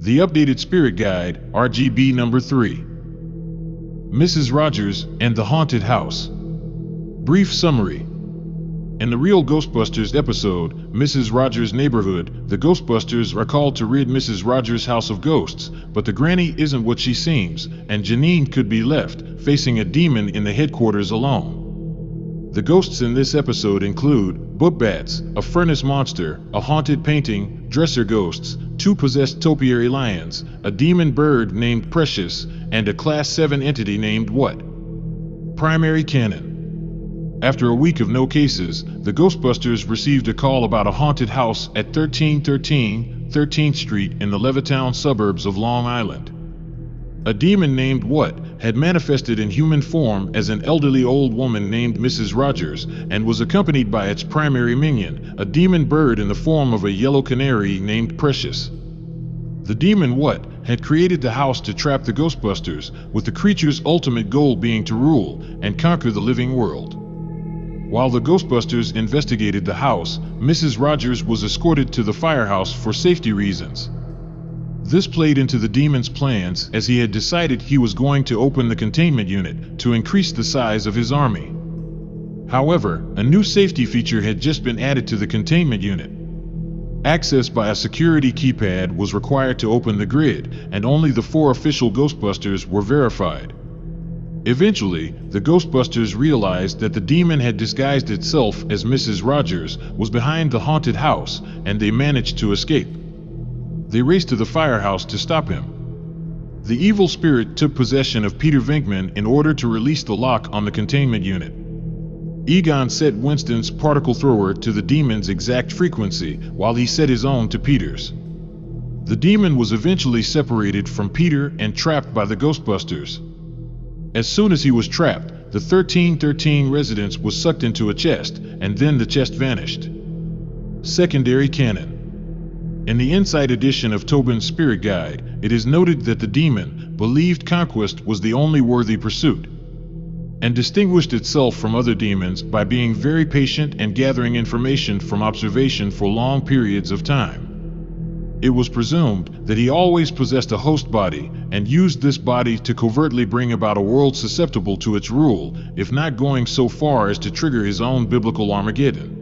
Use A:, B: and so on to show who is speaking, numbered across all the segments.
A: The updated spirit guide, RGB number 3. Mrs. Rogers and the Haunted House. Brief summary. In the Real Ghostbusters episode, Mrs. Rogers' Neighborhood, the Ghostbusters are called to rid Mrs. Rogers' house of ghosts, but the granny isn't what she seems, and Janine could be left facing a demon in the headquarters alone. The ghosts in this episode include book bats, a furnace monster, a haunted painting, dresser ghosts, 2 possessed topiary lions, a demon bird named Precious, and a Class 7 entity named What? Primary canon. After a week of no cases, the Ghostbusters received a call about a haunted house at 1313 13th Street in the Levittown suburbs of Long Island. A demon named What had manifested in human form as an elderly old woman named Mrs. Rogers and was accompanied by its primary minion, a demon bird in the form of a yellow canary named Precious. The demon What had created the house to trap the Ghostbusters, with the creature's ultimate goal being to rule and conquer the living world. While the Ghostbusters investigated the house, Mrs. Rogers was escorted to the firehouse for safety reasons. This played into the demon's plans, as he had decided he was going to open the containment unit to increase the size of his army. However, a new safety feature had just been added to the containment unit. Access by a security keypad was required to open the grid, and only the 4 official Ghostbusters were verified. Eventually, the Ghostbusters realized that the demon had disguised itself as Mrs. Rogers was behind the haunted house, and they managed to escape. They raced to the firehouse to stop him. The evil spirit took possession of Peter Venkman in order to release the lock on the containment unit. Egon set Winston's particle thrower to the demon's exact frequency, while he set his own to Peter's. The demon was eventually separated from Peter and trapped by the Ghostbusters. As soon as he was trapped, the 1313 residence was sucked into a chest, and then the chest vanished. Secondary canon. In the Inside edition of Tobin's Spirit Guide, it is noted that the demon believed conquest was the only worthy pursuit, and distinguished itself from other demons by being very patient and gathering information from observation for long periods of time. It was presumed that he always possessed a host body and used this body to covertly bring about a world susceptible to its rule, if not going so far as to trigger his own biblical Armageddon.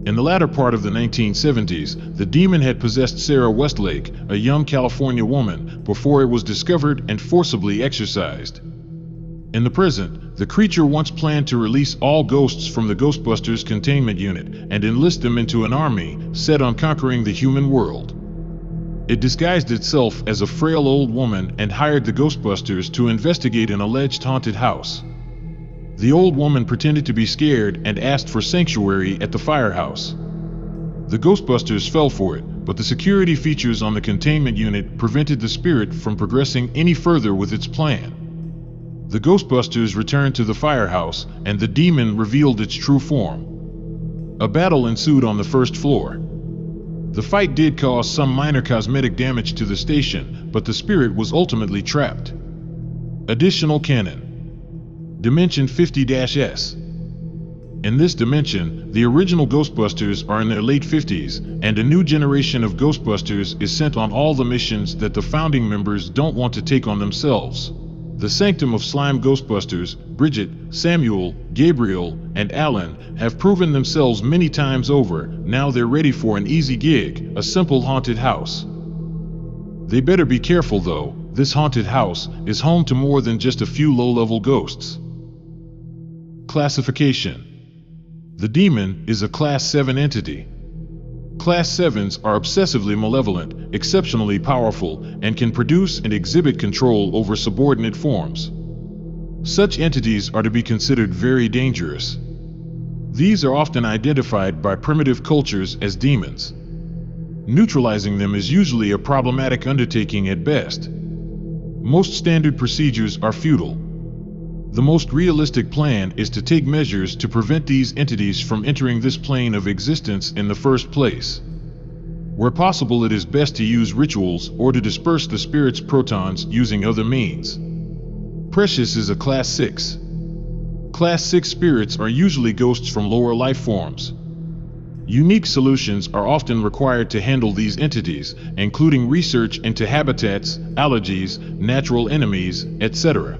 A: In the latter part of the 1970s, the demon had possessed Sarah Westlake, a young California woman, before it was discovered and forcibly exorcised. In the present, the creature once planned to release all ghosts from the Ghostbusters containment unit and enlist them into an army set on conquering the human world. It disguised itself as a frail old woman and hired the Ghostbusters to investigate an alleged haunted house. The old woman pretended to be scared and asked for sanctuary at the firehouse. The Ghostbusters fell for it, but the security features on the containment unit prevented the spirit from progressing any further with its plan. The Ghostbusters returned to the firehouse, and the demon revealed its true form. A battle ensued on the first floor. The fight did cause some minor cosmetic damage to the station, but the spirit was ultimately trapped. Additional canon. Dimension 50-S. In this dimension, the original Ghostbusters are in their late 50s, and a new generation of Ghostbusters is sent on all the missions that the founding members don't want to take on themselves. The Sanctum of Slime Ghostbusters, Bridget, Samuel, Gabriel, and Alan, have proven themselves many times over. Now they're ready for an easy gig, a simple haunted house. They better be careful though. This haunted house is home to more than just a few low-level ghosts. Classification. The demon is a Class 7 entity. Class 7s are obsessively malevolent, exceptionally powerful, and can produce and exhibit control over subordinate forms. Such entities are to be considered very dangerous. These are often identified by primitive cultures as demons. Neutralizing them is usually a problematic undertaking at best. Most standard procedures are futile. The most realistic plan is to take measures to prevent these entities from entering this plane of existence in the first place. Where possible, it is best to use rituals or to disperse the spirit's protons using other means. Precious is a Class 6. Class 6 spirits are usually ghosts from lower life forms. Unique solutions are often required to handle these entities, including research into habitats, allergies, natural enemies, etc.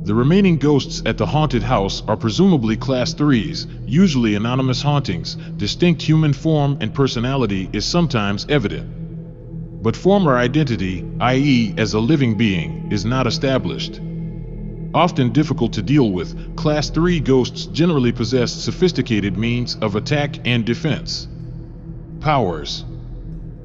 A: The remaining ghosts at the haunted house are presumably Class 3s, usually anonymous hauntings. Distinct human form and personality is sometimes evident, but former identity, i.e. as a living being, is not established. Often difficult to deal with, Class 3 ghosts generally possess sophisticated means of attack and defense. Powers.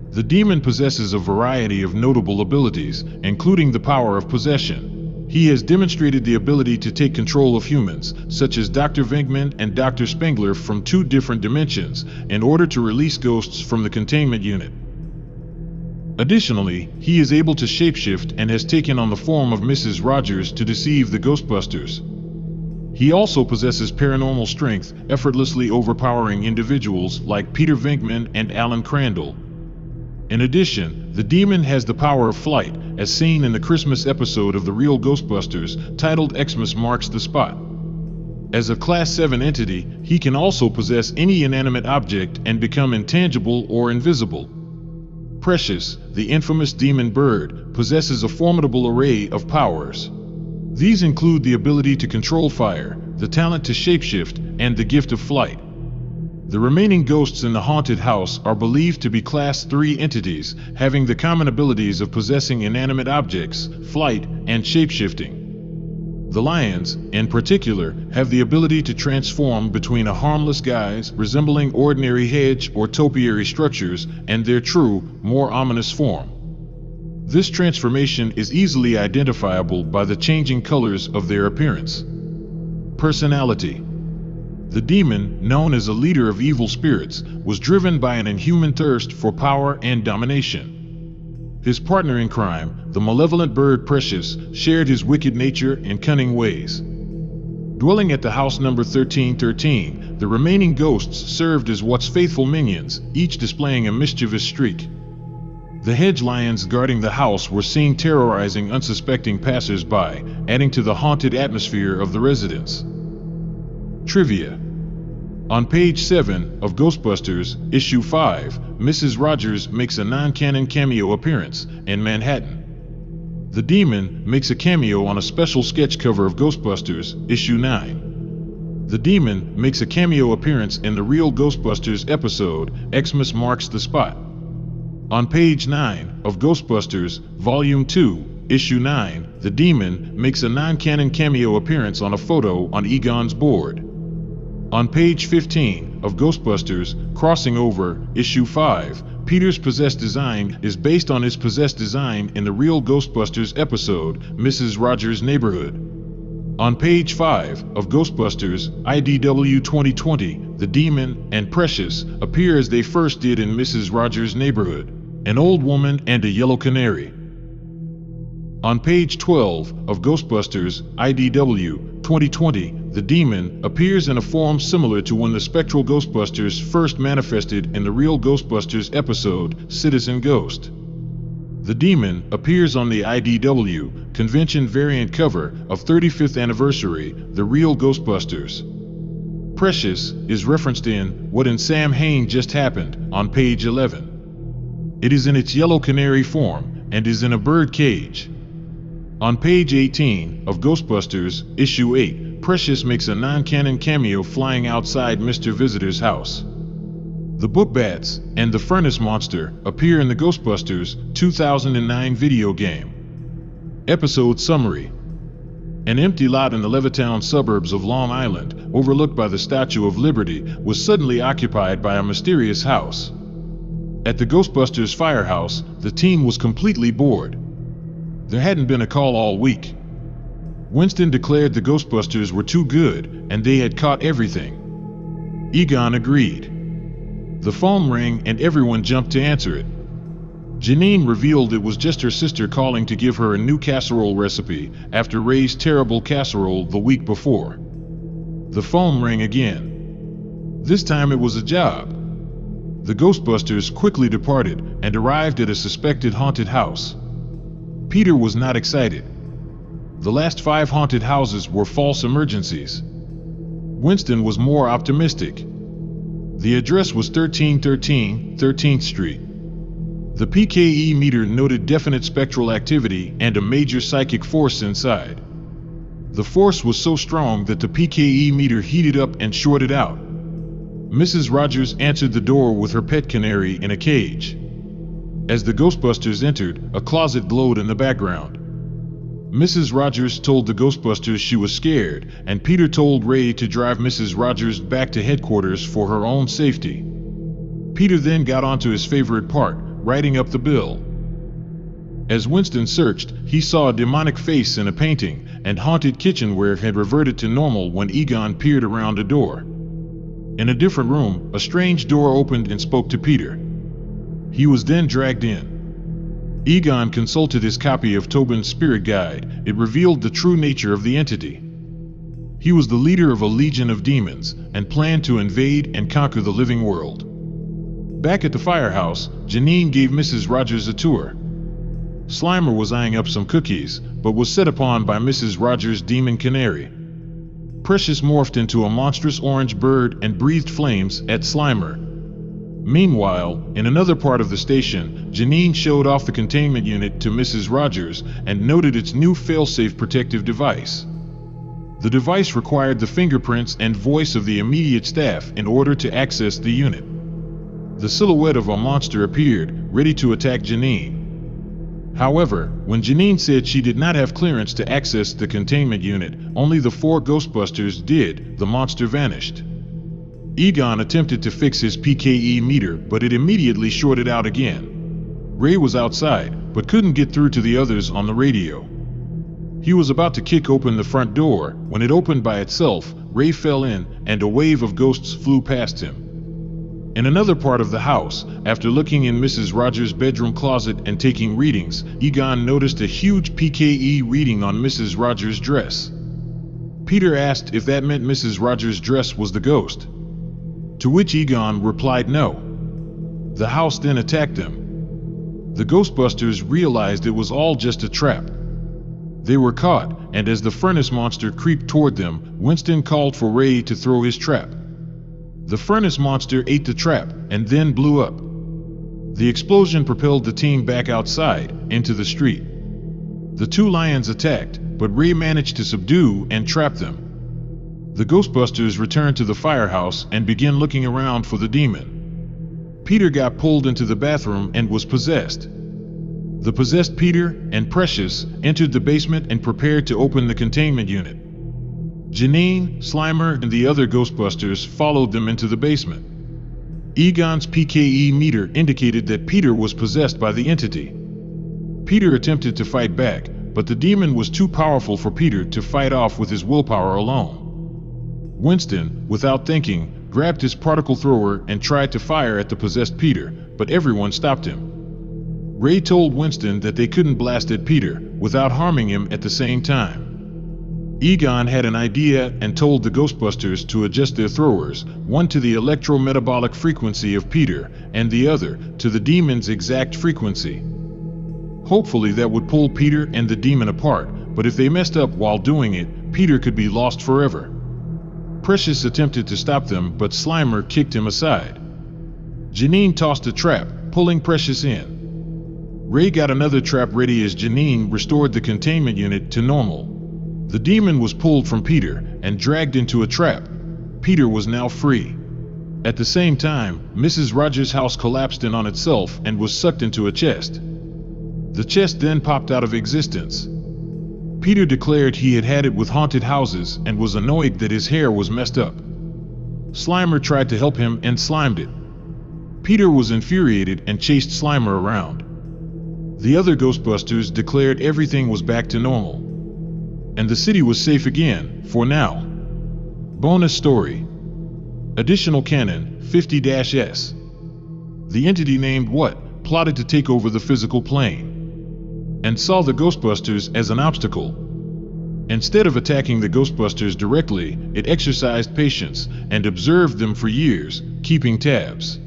A: The demon possesses a variety of notable abilities, including the power of possession. He has demonstrated the ability to take control of humans, such as Dr. Venkman and Dr. Spengler, from 2 different dimensions, in order to release ghosts from the containment unit. Additionally, he is able to shapeshift and has taken on the form of Mrs. Rogers to deceive the Ghostbusters. He also possesses paranormal strength, effortlessly overpowering individuals like Peter Venkman and Alan Crandall. In addition, the demon has the power of flight, as seen in the Christmas episode of the Real Ghostbusters, titled Xmas Marks the Spot. As a Class 7 entity, he can also possess any inanimate object and become intangible or invisible. Precious, the infamous demon bird, possesses a formidable array of powers. These include the ability to control fire, the talent to shapeshift, and the gift of flight. The remaining ghosts in the haunted house are believed to be Class 3 entities, having the common abilities of possessing inanimate objects, flight, and shapeshifting. The lions, in particular, have the ability to transform between a harmless guise resembling ordinary hedge or topiary structures and their true, more ominous form. This transformation is easily identifiable by the changing colors of their appearance. Personality. The demon, known as a leader of evil spirits, was driven by an inhuman thirst for power and domination. His partner in crime, the malevolent bird Precious, shared his wicked nature and cunning ways. Dwelling at the house number 1313, the remaining ghosts served as what's faithful minions, each displaying a mischievous streak. The hedge lions guarding the house were seen terrorizing unsuspecting passers-by, adding to the haunted atmosphere of the residence. Trivia. On page 7 of Ghostbusters, issue 5, Mrs. Rogers makes a non-canon cameo appearance in Manhattan. The demon makes a cameo on a special sketch cover of Ghostbusters, issue 9. The demon makes a cameo appearance in the Real Ghostbusters episode, Xmas Marks the Spot. On page 9 of Ghostbusters, volume 2, issue 9, the demon makes a non-canon cameo appearance on a photo on Egon's board. On page 15 of Ghostbusters, Crossing Over, issue 5, Peter's possessed design is based on his possessed design in the Real Ghostbusters episode, Mrs. Rogers' Neighborhood. On page 5 of Ghostbusters, IDW 2020, the demon and Precious appear as they first did in Mrs. Rogers' Neighborhood, an old woman and a yellow canary. On page 12 of Ghostbusters, IDW 2020, the demon appears in a form similar to when the spectral Ghostbusters first manifested in the Real Ghostbusters episode, Citizen Ghost. The demon appears on the IDW convention variant cover of 35th Anniversary, The Real Ghostbusters. Precious is referenced in What in Sam Hain Just Happened on page 11. It is in its yellow canary form and is in a bird cage. On page 18 of Ghostbusters, issue 8, Precious makes a non-canon cameo flying outside Mr. Visitor's house. The Book Bats and the Furnace Monster appear in the Ghostbusters 2009 video game. Episode summary. An empty lot in the Levittown suburbs of Long Island, overlooked by the Statue of Liberty, was suddenly occupied by a mysterious house. At the Ghostbusters firehouse, the team was completely bored. There hadn't been a call all week. Winston declared the Ghostbusters were too good, and they had caught everything. Egon agreed. The phone rang and everyone jumped to answer it. Janine revealed it was just her sister calling to give her a new casserole recipe after Ray's terrible casserole the week before. The phone rang again. This time it was a job. The Ghostbusters quickly departed and arrived at a suspected haunted house. Peter was not excited. The last 5 haunted houses were false emergencies. Winston was more optimistic. The address was 1313 13th Street. The PKE meter noted definite spectral activity and a major psychic force inside. The force was so strong that the PKE meter heated up and shorted out. Mrs. Rogers answered the door with her pet canary in a cage. As the Ghostbusters entered, a closet glowed in the background. Mrs. Rogers told the Ghostbusters she was scared, and Peter told Ray to drive Mrs. Rogers back to headquarters for her own safety. Peter then got onto his favorite part, writing up the bill. As Winston searched, he saw a demonic face in a painting, and haunted kitchenware had reverted to normal when Egon peered around a door. In a different room, a strange door opened and spoke to Peter. He was then dragged in. Egon consulted his copy of Tobin's spirit guide. It revealed the true nature of the entity. He was the leader of a legion of demons, and planned to invade and conquer the living world. Back at the firehouse, Janine gave Mrs. Rogers a tour. Slimer was eyeing up some cookies, but was set upon by Mrs. Rogers' demon canary. Precious morphed into a monstrous orange bird and breathed flames at Slimer. Meanwhile, in another part of the station, Janine showed off the containment unit to Mrs. Rogers and noted its new fail-safe protective device. The device required the fingerprints and voice of the immediate staff in order to access the unit. The silhouette of a monster appeared, ready to attack Janine. However, when Janine said she did not have clearance to access the containment unit, only the 4 Ghostbusters did, the monster vanished. Egon attempted to fix his PKE meter, but it immediately shorted out again. Ray was outside, but couldn't get through to the others on the radio. He was about to kick open the front door, when it opened by itself. Ray fell in, and a wave of ghosts flew past him. In another part of the house, after looking in Mrs. Rogers' bedroom closet and taking readings, Egon noticed a huge PKE reading on Mrs. Rogers' dress. Peter asked if that meant Mrs. Rogers' dress was the ghost, to which Egon replied no. The house then attacked them. The Ghostbusters realized it was all just a trap. They were caught, and as the furnace monster creeped toward them, Winston called for Ray to throw his trap. The furnace monster ate the trap, and then blew up. The explosion propelled the team back outside, into the street. The 2 lions attacked, but Ray managed to subdue and trap them. The Ghostbusters returned to the firehouse and began looking around for the demon. Peter got pulled into the bathroom and was possessed. The possessed Peter and Precious entered the basement and prepared to open the containment unit. Janine, Slimer, and the other Ghostbusters followed them into the basement. Egon's PKE meter indicated that Peter was possessed by the entity. Peter attempted to fight back, but the demon was too powerful for Peter to fight off with his willpower alone. Winston, without thinking, grabbed his particle thrower and tried to fire at the possessed Peter, but everyone stopped him. Ray told Winston that they couldn't blast at Peter without harming him at the same time. Egon had an idea and told the Ghostbusters to adjust their throwers, one to the electrometabolic frequency of Peter and the other to the demon's exact frequency. Hopefully that would pull Peter and the demon apart, but if they messed up while doing it, Peter could be lost forever. Precious attempted to stop them, but Slimer kicked him aside. Janine tossed a trap, pulling Precious in. Ray got another trap ready as Janine restored the containment unit to normal. The demon was pulled from Peter and dragged into a trap. Peter was now free. At the same time, Mrs. Rogers' house collapsed in on itself and was sucked into a chest. The chest then popped out of existence. Peter declared he had had it with haunted houses and was annoyed that his hair was messed up. Slimer tried to help him and slimed it. Peter was infuriated and chased Slimer around. The other Ghostbusters declared everything was back to normal, and the city was safe again, for now. Bonus story. Additional canon, 50-S. The entity named What plotted to take over the physical plane, and saw the Ghostbusters as an obstacle. Instead of attacking the Ghostbusters directly, it exercised patience and observed them for years, keeping tabs.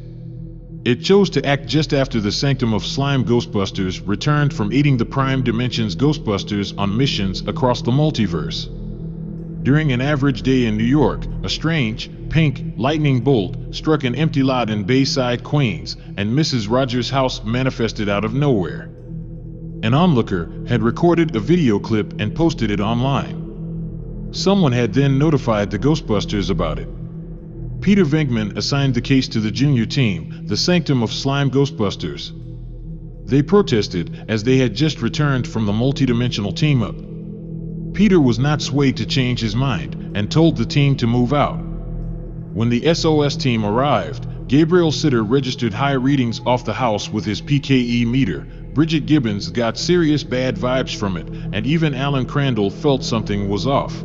A: It chose to act just after the Sanctum of Slime Ghostbusters returned from aiding the Prime Dimensions Ghostbusters on missions across the multiverse. During an average day in New York, a strange, pink, lightning bolt struck an empty lot in Bayside, Queens, and Mrs. Rogers' house manifested out of nowhere. An onlooker had recorded a video clip and posted it online. Someone had then notified the Ghostbusters about it. Peter Venkman assigned the case to the junior team, the Sanctum of Slime Ghostbusters. They protested as they had just returned from the multidimensional team-up. Peter was not swayed to change his mind and told the team to move out. When the SOS team arrived, Gabriel Sitter registered high readings off the house with his PKE meter. Bridget Gibbons got serious bad vibes from it, and even Alan Crandall felt something was off.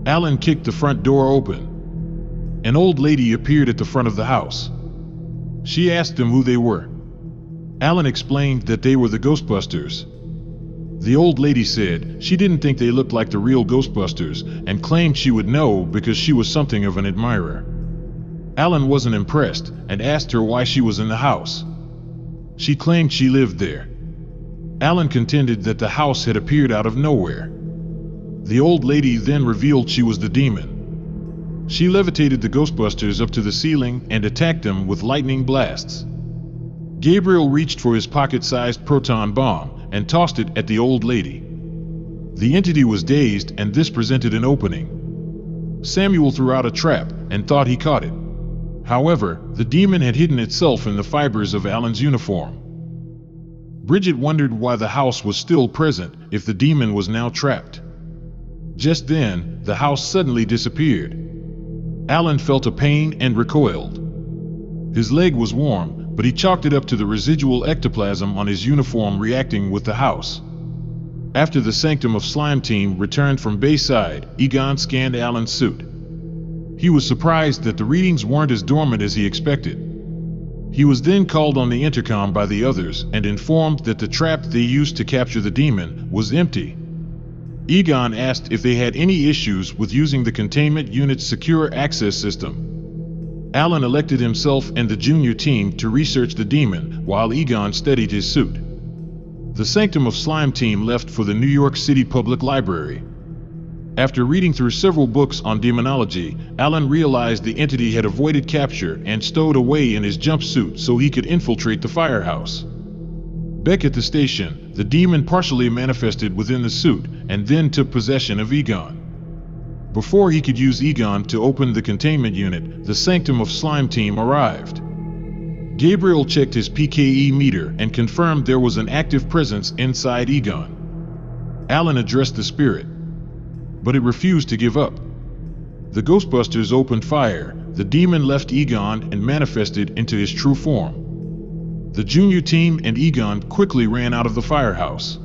A: Alan kicked the front door open. An old lady appeared at the front of the house. She asked them who they were. Alan explained that they were the Ghostbusters. The old lady said she didn't think they looked like the real Ghostbusters and claimed she would know because she was something of an admirer. Alan wasn't impressed and asked her why she was in the house. She claimed she lived there. Alan contended that the house had appeared out of nowhere. The old lady then revealed she was the demon. She levitated the Ghostbusters up to the ceiling and attacked them with lightning blasts. Gabriel reached for his pocket-sized proton bomb and tossed it at the old lady. The entity was dazed, and this presented an opening. Samuel threw out a trap and thought he caught it. However, the demon had hidden itself in the fibers of Alan's uniform. Bridget wondered why the house was still present if the demon was now trapped. Just then, the house suddenly disappeared. Alan felt a pain and recoiled. His leg was warm, but he chalked it up to the residual ectoplasm on his uniform reacting with the house. After the Sanctum of Slime team returned from Bayside, Egon scanned Alan's suit. He was surprised that the readings weren't as dormant as he expected. He was then called on the intercom by the others and informed that the trap they used to capture the demon was empty. Egon asked if they had any issues with using the containment unit's secure access system. Alan elected himself and the junior team to research the demon while Egon studied his suit. The Sanctum of Slime team left for the New York City Public Library. After reading through several books on demonology, Alan realized the entity had avoided capture and stowed away in his jumpsuit so he could infiltrate the firehouse. Back at the station, the demon partially manifested within the suit and then took possession of Egon. Before he could use Egon to open the containment unit, the Sanctum of Slime team arrived. Gabriel checked his PKE meter and confirmed there was an active presence inside Egon. Alan addressed the spirit, but it refused to give up. The Ghostbusters opened fire. The demon left Egon and manifested into his true form. The junior team and Egon quickly ran out of the firehouse.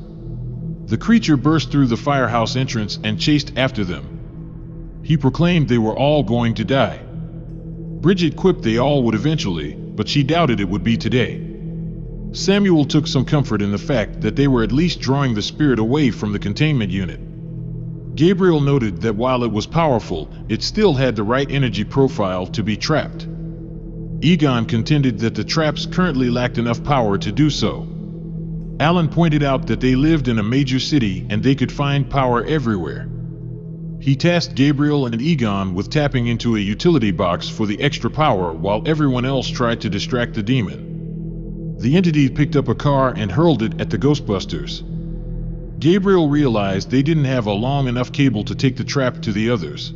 A: The creature burst through the firehouse entrance and chased after them. He proclaimed they were all going to die. Bridget quipped they all would eventually, but she doubted it would be today. Samuel took some comfort in the fact that they were at least drawing the spirit away from the containment unit. Gabriel noted that while it was powerful, it still had the right energy profile to be trapped. Egon contended that the traps currently lacked enough power to do so. Alan pointed out that they lived in a major city and they could find power everywhere. He tasked Gabriel and Egon with tapping into a utility box for the extra power while everyone else tried to distract the demon. The entity picked up a car and hurled it at the Ghostbusters. Gabriel realized they didn't have a long enough cable to take the trap to the others.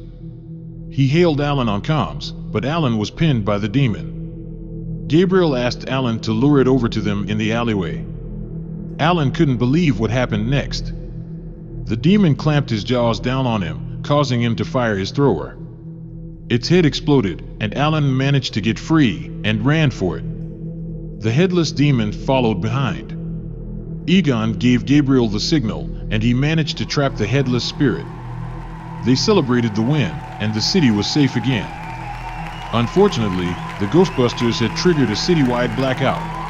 A: He hailed Alan on comms, but Alan was pinned by the demon. Gabriel asked Alan to lure it over to them in the alleyway. Alan couldn't believe what happened next. The demon clamped his jaws down on him, causing him to fire his thrower. Its head exploded, and Alan managed to get free and ran for it. The headless demon followed behind. Egon gave Gabriel the signal, and he managed to trap the headless spirit. They celebrated the win, and the city was safe again. Unfortunately, the Ghostbusters had triggered a citywide blackout.